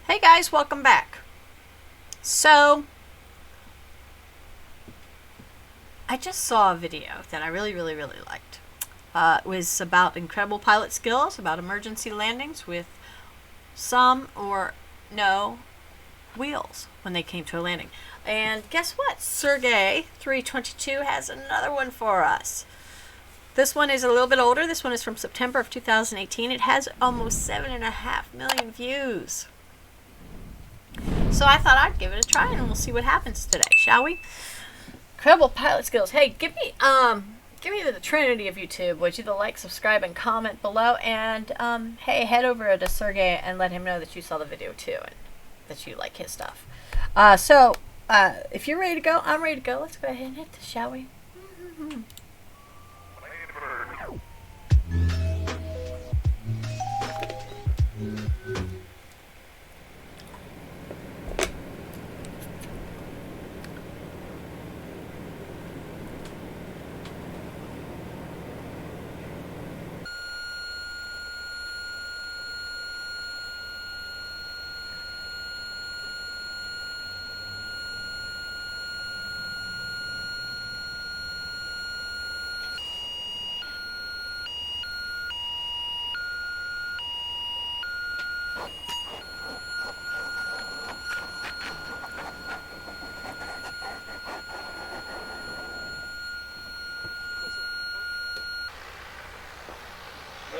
Hey guys, welcome back. So, I just saw a video that I really liked. It was about incredible pilot skills, about emergency landings with some or no wheels when they came to a landing. And guess what? Sergey 322 has another one for us. This one is a little bit older. This one is from September of 2018. It has almost 7.5 million views. So I thought I'd give it a try and we'll see what happens today, shall we? Incredible pilot skills. Hey, give me the trinity of YouTube. Would you like, subscribe, and comment below? And hey, head over to Sergey and let him know that you saw the video too and that you like his stuff. So if you're ready to go, I'm ready to go. Let's go ahead and hit this, shall we?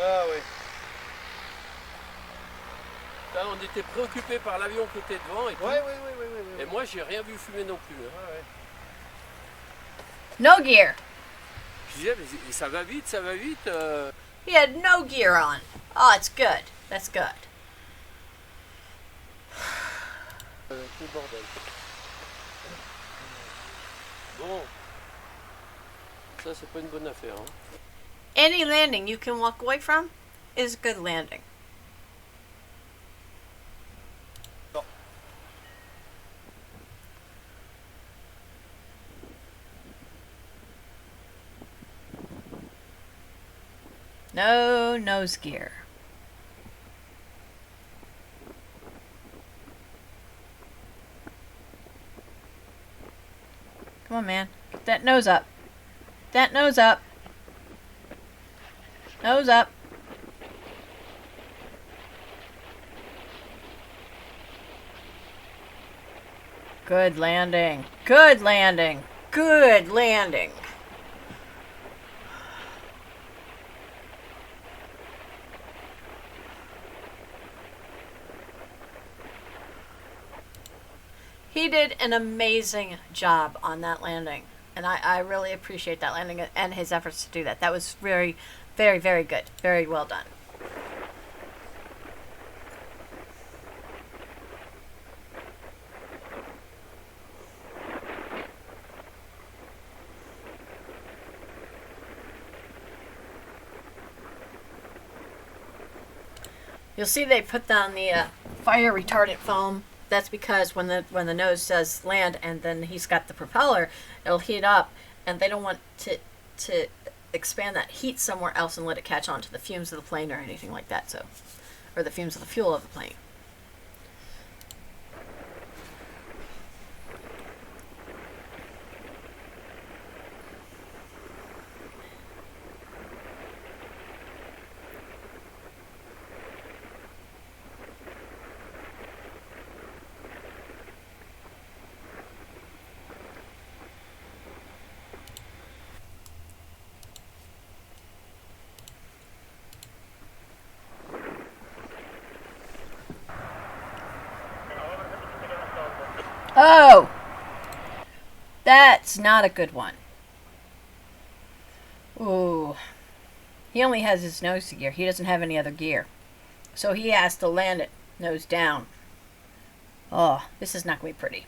Ah oui. Là, on était préoccupé par l'avion qui était devant et tout. Et moi, j'ai rien vu fumer non plus. Hein. No gear. Je disais, mais ça va vite, ça va vite. He had no gear on. Oh, it's good. That's good. Tout le bordel. Bon. Ça, c'est pas une bonne affaire. Hein. Any landing you can walk away from is a good landing. No nose gear. Come on, man. Get that nose up. That nose up. Nose up. Good landing. Good landing. Good landing. He did an amazing job on that landing. And I really appreciate that landing and his efforts to do that. That was very good. Very well done. You'll see they put down the fire retardant foam. That's because when the nose does land and then he's got the propeller, it'll heat up, and they don't want to expand that heat somewhere else and let it catch on to the fumes of the plane or anything like that. So, or the fumes of the fuel of the plane. Oh! That's not a good one. Ooh. He only has his nose gear. He doesn't have any other gear. So he has to land it nose down. Oh, this is not going to be pretty.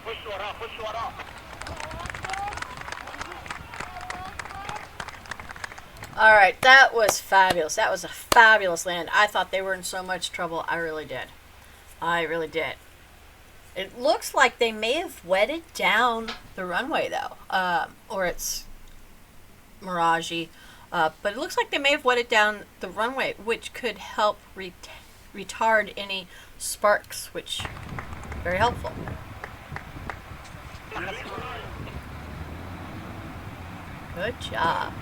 خش وراه خش وراه All right, that was fabulous. That was a fabulous land. I thought they were in so much trouble. I really did. I really did. It looks like they may have wetted down the runway, though. Or it's miragey. But it looks like they may have wetted down the runway, which could help retard any sparks, which very helpful. Good job.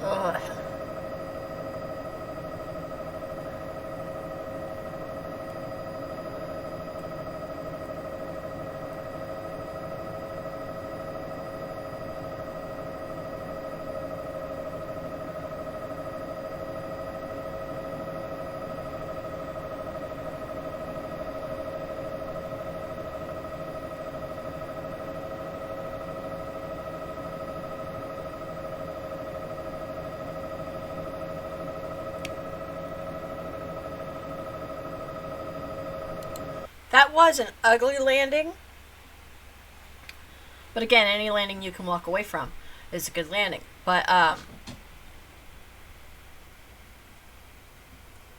Ugh. That was an ugly landing. But again, any landing you can walk away from is a good landing. But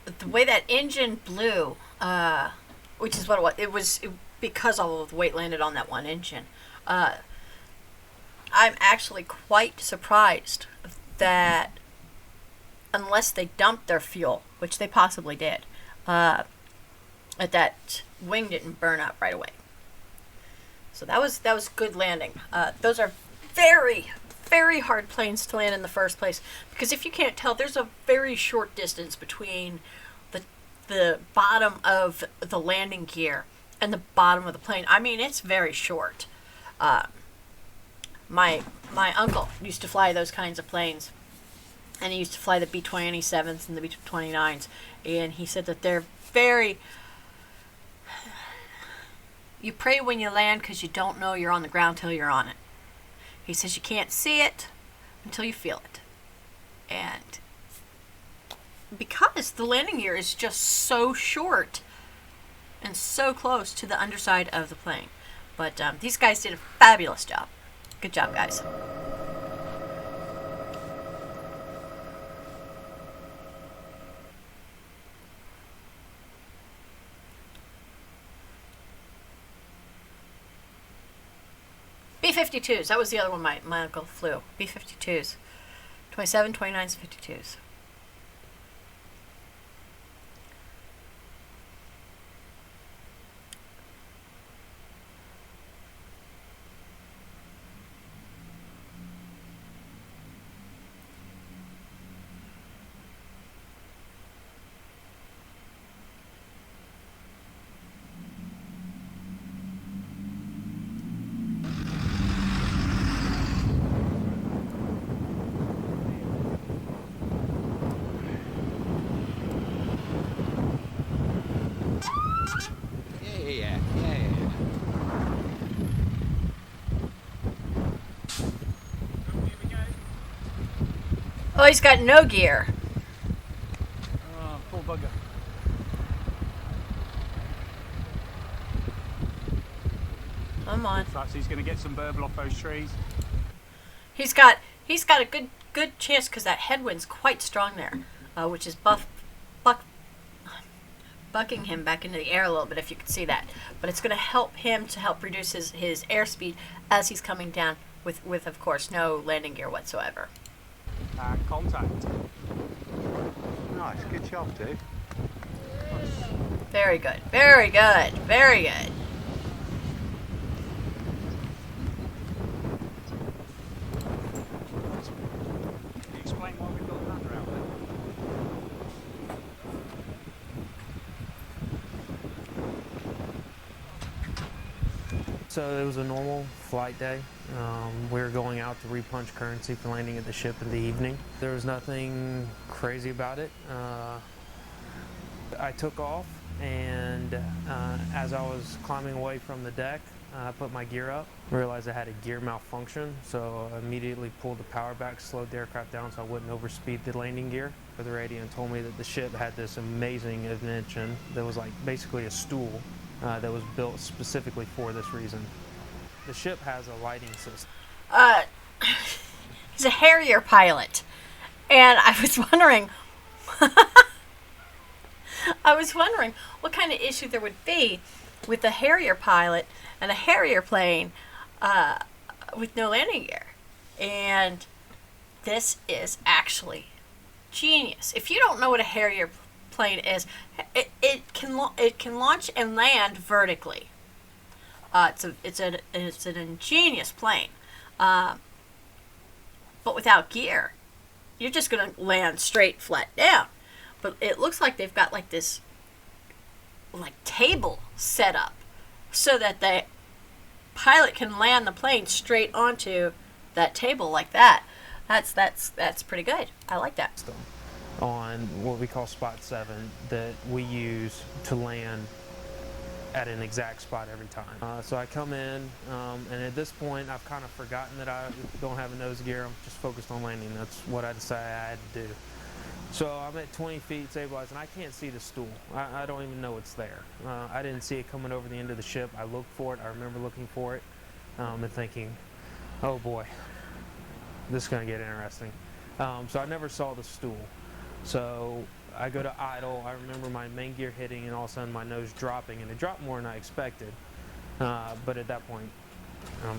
the way that engine blew, which is what it was, because all of the weight landed on that one engine. I'm actually quite surprised that, unless they dumped their fuel, which they possibly did, that wing didn't burn up right away. So that was good landing. Those are very, very hard planes to land in the first place, because if you can't tell, there's a very short distance between the bottom of the landing gear and the bottom of the plane. I mean, it's very short. My uncle used to fly those kinds of planes, and he used to fly the B-27s and the B-29s, and he said that they're very... You pray when you land because you don't know you're on the ground till you're on it. He says you can't see it until you feel it. And because the landing gear is just so short and so close to the underside of the plane. But these guys did a fabulous job. Good job, guys. B-52s. That was the other one my uncle flew. B-52s. 27, 29s, 52s. Oh, he's got no gear. Oh, poor bugger. Come on. Perhaps he's going to get some burble off those trees. He's got a good chance because that headwind's quite strong there, which is bucking him back into the air a little bit, if you could see that. But it's going to help him to help reduce his airspeed as he's coming down with of course no landing gear whatsoever. Contact. Nice, good job, dude. Very good, very good, very good. Can you explain why we've got that route there? So it was a normal flight day. We were going out to repunch currency for landing at the ship in the evening. There was nothing crazy about it. I took off and as I was climbing away from the deck, I put my gear up, realized I had a gear malfunction, so I immediately pulled the power back, slowed the aircraft down so I wouldn't overspeed the landing gear. The radio and told me that the ship had this amazing invention that was like basically a stool that was built specifically for this reason. The ship has a lighting system. He's a Harrier pilot, and I was wondering what kind of issue there would be with a Harrier pilot and a Harrier plane with no landing gear. And this is actually genius. If you don't know what a Harrier plane is, it can launch and land vertically. It's an ingenious plane, but without gear, you're just gonna land straight flat down. But it looks like they've got like this like table set up so that the pilot can land the plane straight onto that table like that. That's pretty good. I like that. On what we call spot 7 that we use to land at an exact spot every time. So I come in, and at this point I've kind of forgotten that I don't have a nose gear. I'm just focused on landing. That's what I decided I had to do. So I'm at 20 feet stabilized, and I can't see the stool. I don't even know it's there. I didn't see it coming over the end of the ship. I looked for it. I remember looking for it and thinking, oh boy, this is going to get interesting. So I never saw the stool. So I go to idle. I remember my main gear hitting, and all of a sudden my nose dropping, and it dropped more than I expected. But at that point,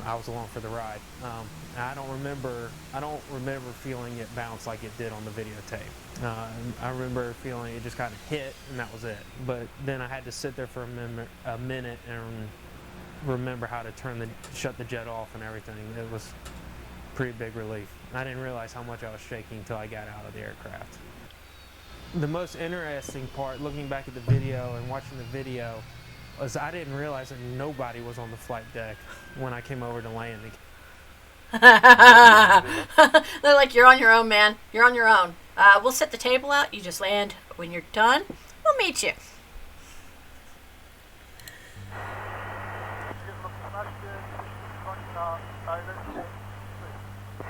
I was along for the ride. I don't remember feeling it bounce like it did on the videotape. I remember feeling it just kind of hit, and that was it. But then I had to sit there for a minute and remember how to shut the jet off and everything. It was a pretty big relief. I didn't realize how much I was shaking until I got out of the aircraft. The most interesting part, looking back at the video and watching the video, was I didn't realize that nobody was on the flight deck when I came over to landing. They're like, you're on your own, man. You're on your own. We'll set the table out. You just land. When you're done, we'll meet you.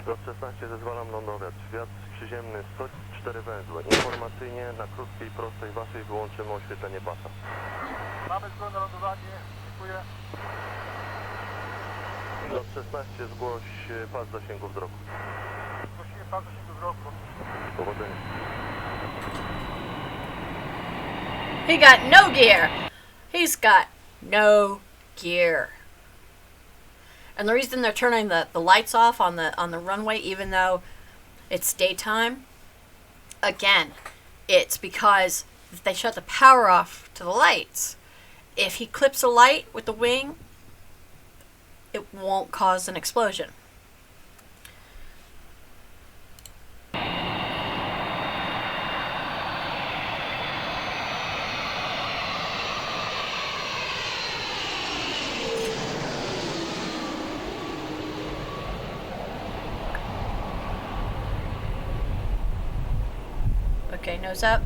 Lot 16 zezwalam lądować. Wiatr przyziemny 104 węzły. Informacyjnie na krótkiej prostej waszej wyłączymy oświetlenie pasa. Mamy zgodę na lądowanie. Dziękuję. Lot 16 zgłoś pas zasięgu wzroku. Zgłosimy pas zasięgu wzroku. Powodzenia. He got no gear. He's got no gear. And the reason they're turning the lights off on the runway, even though it's daytime, again, it's because if they shut the power off to the lights, if he clips a light with the wing, it won't cause an explosion. Okay, nose up.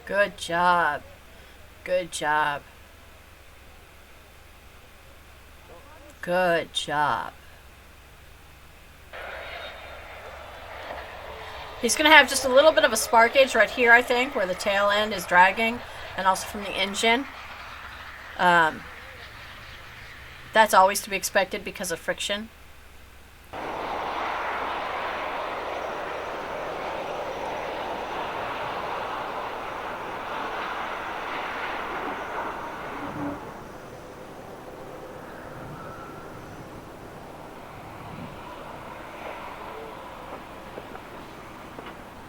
Good job. Good job. Good job. He's going to have just a little bit of a spark gauge right here, I think, where the tail end is dragging, and also from the engine. That's always to be expected because of friction.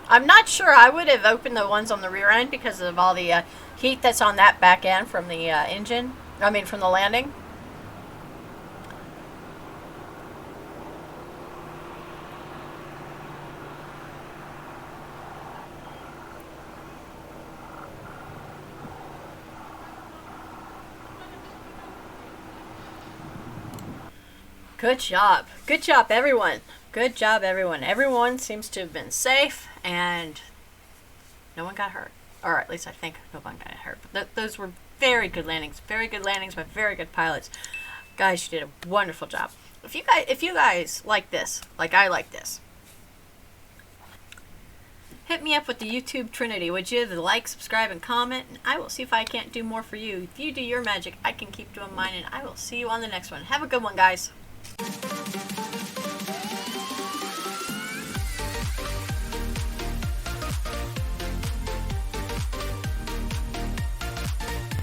I'm not sure I would have opened the ones on the rear end because of all the heat that's on that back end from the engine. I mean, from the landing. Good job. Good job, everyone. Good job, everyone. Everyone seems to have been safe and no one got hurt. Or at least I think no one got hurt. But those were very good landings. Very good landings by very good pilots. Guys, you did a wonderful job. If you guys like this, like I like this, hit me up with the YouTube Trinity, would you? The like, subscribe, and comment, and I will see if I can't do more for you. If you do your magic, I can keep doing mine, and I will see you on the next one. Have a good one, guys.